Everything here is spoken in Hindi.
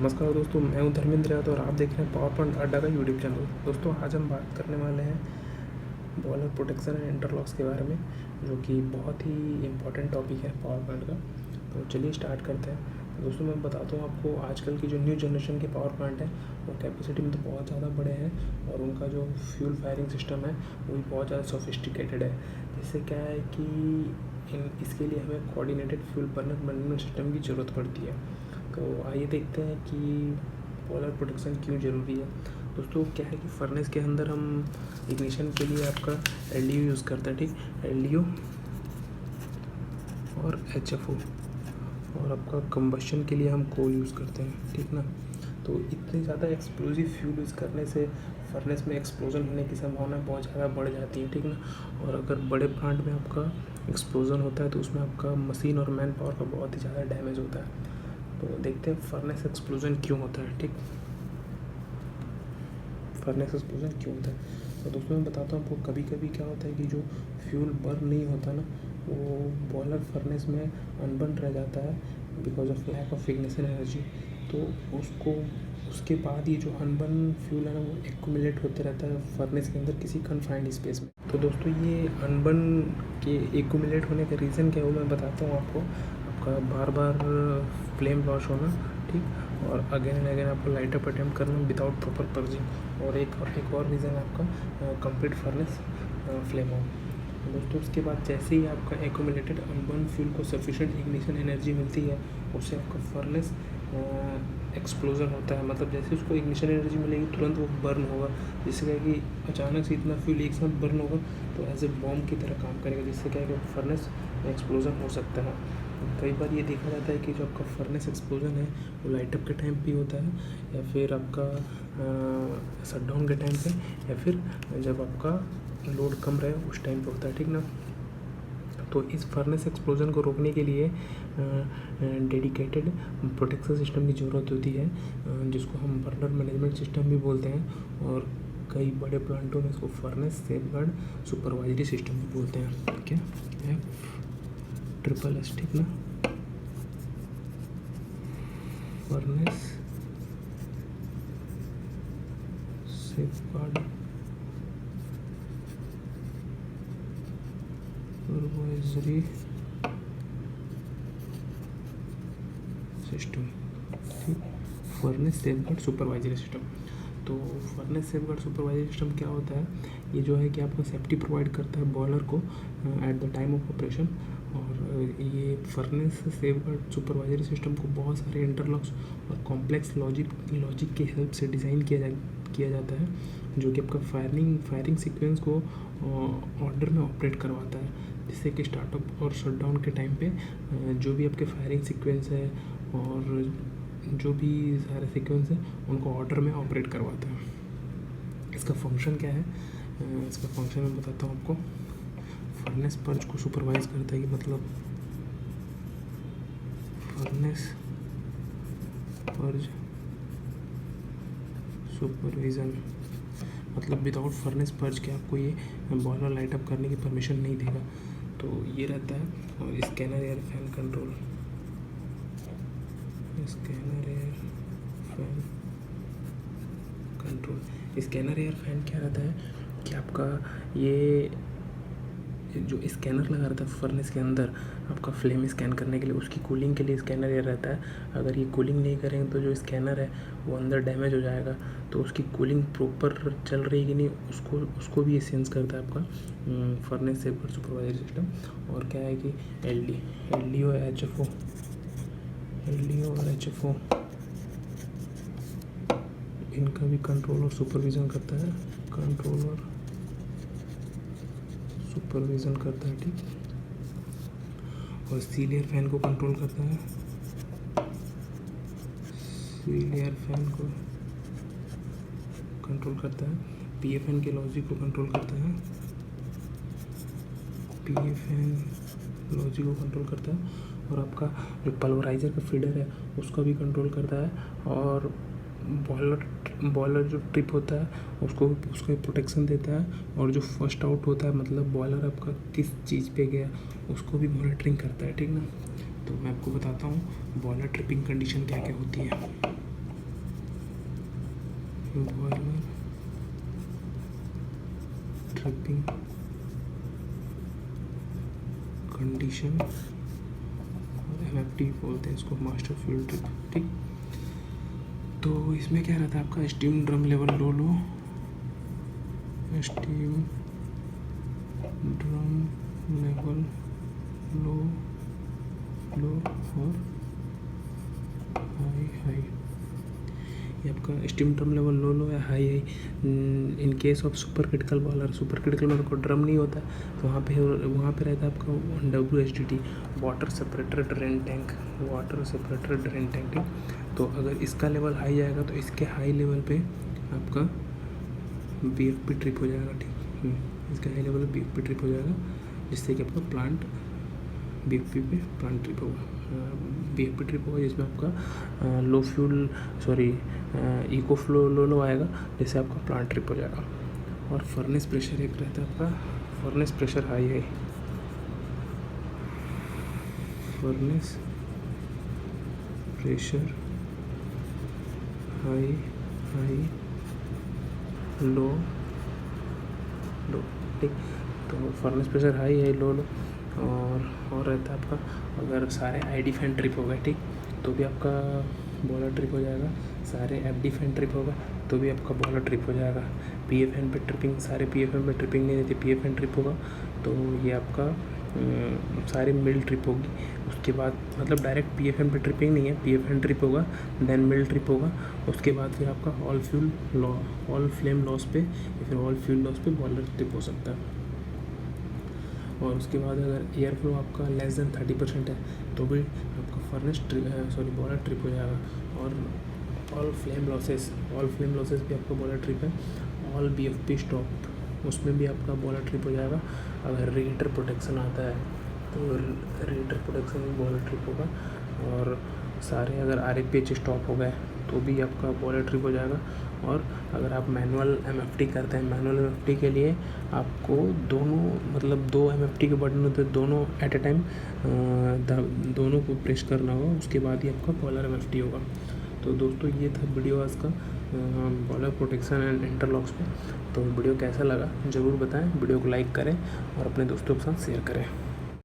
नमस्कार दोस्तों, मैं हूं धर्मेंद्र यादव और आप देख रहे हैं पावर पॉइंट अड्डा का यूट्यूब चैनल। दोस्तों, आज हम बात करने वाले हैं बॉयलर प्रोटेक्शन एंड इंटरलॉक्स के बारे में, जो कि बहुत ही इम्पोर्टेंट टॉपिक है पावर पॉइंट का। तो चलिए स्टार्ट करते हैं। तो दोस्तों, मैं बताता हूँ आपको, आजकल की जो न्यू जनरेशन के पावर प्लांट हैं वो कैपेसिटी में तो बहुत ज़्यादा बड़े हैं और उनका जो फ्यूल फायरिंग सिस्टम है वो भी बहुत ज़्यादा सोफिस्टिकेटेड है। जिससे क्या है कि इसके लिए हमें coordinated fuel burner management system की ज़रूरत पड़ती है। तो आइए देखते हैं कि बॉयलर प्रोटेक्शन क्यों ज़रूरी है। दोस्तों, क्या है कि फर्नेस के अंदर हम इग्निशन के लिए आपका LDO यूज़ करते हैं, ठीक, LDO और HFO, और आपका कंबशन के लिए हम कोल यूज़ करते हैं, ठीक ना। तो इतने ज़्यादा एक्सप्लोजिव फ्यूल यूज़ करने से फर्नेस में एक्सप्लोजन होने की संभावना बहुत ज़्यादा बढ़ जाती है, ठीक ना। और अगर बड़े प्लांट में आपका एक्सप्लोजन होता है तो उसमें आपका मशीन और मैन पावर का बहुत ही ज़्यादा डैमेज होता है। तो देखते हैं फर्नेस एक्सप्लोजन क्यों होता है, ठीक, फर्नेस एक्सप्लोजन क्यों होता है। तो दोस्तों, मैं बताता हूँ आपको, कभी कभी क्या होता है कि जो फ्यूल बर्न नहीं होता ना, वो बॉयलर फर्नेस में अनबर्न रह जाता है because of lack of ignition energy. तो उसके बाद ये जो अनबर्न फ्यूल है ना, वो एक्यूमुलेट होते रहता है फर्नेस के अंदर किसी कन्फाइंड स्पेस में। तो दोस्तों, ये अनबर्न के एक्यूमुलेट होने का रीज़न क्या है वो मैं बताता हूँ आपको। आपका बार बार फ्लेम लॉस होना, ठीक, और अगेन एंड अगेन आपको लाइट अप अटैम्प्ट करना विदाउट प्रॉपर पर्जिंग, और एक और रीज़न है आपका कंप्लीट फर्नेस फ्लेम ऑन। दोस्तों, उसके बाद जैसे ही आपका एक्यूमुलेटेड अनबर्न फ्यूल को सफिशिएंट इग्निशन एनर्जी मिलती है, उससे आपका फर्नेस एक्सप्लोजन होता है। मतलब जैसे उसको इग्निशन एनर्जी मिलेगी तुरंत वो बर्न होगा, जिससे क्या है कि अचानक से इतना फ्यूल एक साथ बर्न होगा तो एज ए बॉम्ब की तरह काम करेगा, जिससे क्या है कि फर्नेस एक्सप्लोजन हो सकता है। कई बार ये देखा जाता है कि जो आपका फर्नेस एक्सप्लोजन है वो लाइट अप के टाइम पे होता है, या फिर आपका शटडाउन के टाइम पे, या फिर जब आपका लोड कम रहे उस टाइम पे होता है, ठीक ना। तो इस फर्नेस एक्सप्लोजन को रोकने के लिए डेडिकेटेड प्रोटेक्शन सिस्टम की ज़रूरत होती है, जिसको हम बर्नर मैनेजमेंट सिस्टम भी बोलते हैं, और कई बड़े प्लांटों में इसको फर्नेस सेफगार्ड सुपरवाइजरी सिस्टम भी बोलते हैं, ठीक है, FSSS, ठीक ना। फर्नेस सेफगार्ड सुपरवाइजरी सिस्टम, ठीक, फर्नेस सेफगार्ड सुपरवाइजरी सिस्टम। तो फर्नेस सेफगार्ड सुपरवाइजरी सिस्टम क्या होता है, ये जो है कि आपको सेफ्टी प्रोवाइड करता है बॉयलर को at the time of operation. और ये फर्नेस सेफगार्ड सुपरवाइजरी सिस्टम को बहुत सारे इंटरलॉक्स और कॉम्प्लेक्स लॉजिक की हेल्प से डिज़ाइन किया जाता है, जो कि आपका फायरिंग सीक्वेंस को ऑर्डर में ऑपरेट करवाता है, जिससे कि स्टार्टअप और शटडाउन के टाइम पे जो भी आपके फायरिंग सीक्वेंस है और जो भी सारे सीक्वेंस हैं उनको ऑर्डर में ऑपरेट करवाता है। इसका फंक्शन क्या है, इसका फंक्शन मैं बताता हूँ आपको। फर्नेस पर्ज को सुपरवाइज करता है, कि मतलब फर्नेस पर्ज सुपरविज़न, मतलब विदाउट फर्नेस पर्ज के आपको ये बॉयलर लाइट अप करने की परमिशन नहीं देगा। तो ये रहता है। और scanner air fan control, scanner air fan control, scanner air fan क्या रहता है कि आपका ये जो स्कैनर लगा रहता है फर्नेस के अंदर आपका फ्लेम स्कैन करने के लिए, उसकी कूलिंग के लिए स्कैनर एयर रहता है। अगर ये कूलिंग नहीं करेंगे तो जो स्कैनर है वो अंदर डैमेज हो जाएगा। तो उसकी कूलिंग प्रॉपर चल रही है कि नहीं, उसको भी ये सेंस करता है आपका फर्नेस सेफगार्ड सुपरवाइजरी सिस्टम। और क्या है कि LDO और HFO इनका भी कंट्रोल और सुपरविज़न करता है, ठीक। और सील एयर फैन को कंट्रोल करता है, PFN के लॉजिक को कंट्रोल करता है, और आपका जो पल्वराइज़र का फीडर है उसका भी कंट्रोल करता है। और बॉयलर जो ट्रिप होता है उसको प्रोटेक्शन देता है, और जो फर्स्ट आउट होता है, मतलब बॉयलर आपका किस चीज़ पे गया उसको भी मॉनिटरिंग करता है, ठीक ना। तो मैं आपको बताता हूँ बॉयलर ट्रिपिंग कंडीशन क्या क्या होती है। बॉयलर ट्रिपिंग कंडीशन, MFT बोलते हैं इसको, मास्टर फ्यूल ट्रिप। ठीक, तो इसमें क्या रहता है आपका steam drum level low, steam drum level low और हाई। ये आपका स्टीम ड्रम लेवल लो या हाई है। In case of super critical boiler, super critical में कोई ड्रम नहीं होता तो वहाँ पे रहता है आपका WSDT, water separator drain tank, water separator drain tank. ठीक, तो अगर इसका लेवल हाई आएगा तो इसके हाई लेवल पे आपका BFP ट्रिप हो जाएगा। ठीक, इसका हाई लेवल पे BFP ट्रिप हो जाएगा, जिससे कि आपका प्लांट BFP पे प्लांट ट्रिप होगा, BFP ट्रिप होगा, जिसमें आपका लो फ्यूल इको फ्लो लो आएगा, जिससे आपका प्लांट ट्रिप हो जाएगा। और फर्नेस प्रेशर एक रहता है आपका, फर्नेस प्रेशर हाई है, फर्नेस प्रेशर हाई लो। ठीक, तो फर्नेस प्रेशर हाई है लो और रहता है आपका, अगर सारे ID फैन ट्रिप हो गए, ठीक, तो भी आपका बॉयलर ट्रिप हो जाएगा। सारे FD फैन ट्रिप होगा तो भी आपका बॉयलर ट्रिप हो जाएगा। PFN पे ट्रिपिंग, सारे PFN पे ट्रिपिंग नहीं रहती, PFN ट्रिप होगा तो ये आपका सारे मिल ट्रिप होगी। उसके बाद मतलब डायरेक्ट PFN पे ट्रिपिंग नहीं है, PFN ट्रिप होगा, देन मिल ट्रिप होगा, उसके बाद फिर आपका ऑल फ्लेम लॉस पे या फिर ऑल फ्यूल लॉस पे बॉयलर ट्रिप हो सकता है। और उसके बाद अगर एयर फ्लो आपका लेस देन 30% है तो भी आपका बॉयलर ट्रिप हो जाएगा। और ऑल फ्लेम लॉसेस भी आपका बॉयलर ट्रिप है। ऑल BFP स्टॉप, उसमें भी आपका बॉयलर ट्रिप हो जाएगा। अगर रेडिएटर प्रोटेक्शन आता है तो रेडिएटर प्रोटेक्शन में बॉयलर ट्रिप होगा। और सारे अगर RFPH स्टॉप हो गए तो भी आपका बॉयलर ट्रिप हो जाएगा। और अगर आप मैनुअल MFT करते हैं, मैनुअल MFT के लिए आपको दो MFT के बटन होते हैं, दोनों एट ए टाइम दोनों को प्रेस करना होगा, उसके बाद ही आपका बॉयलर MFT होगा। तो दोस्तों ये था वीडियो आज का बॉयलर प्रोटेक्शन एंड इंटरलॉक्स पे। तो वीडियो कैसा लगा ज़रूर बताएं, वीडियो को लाइक करें और अपने दोस्तों के साथ शेयर करें।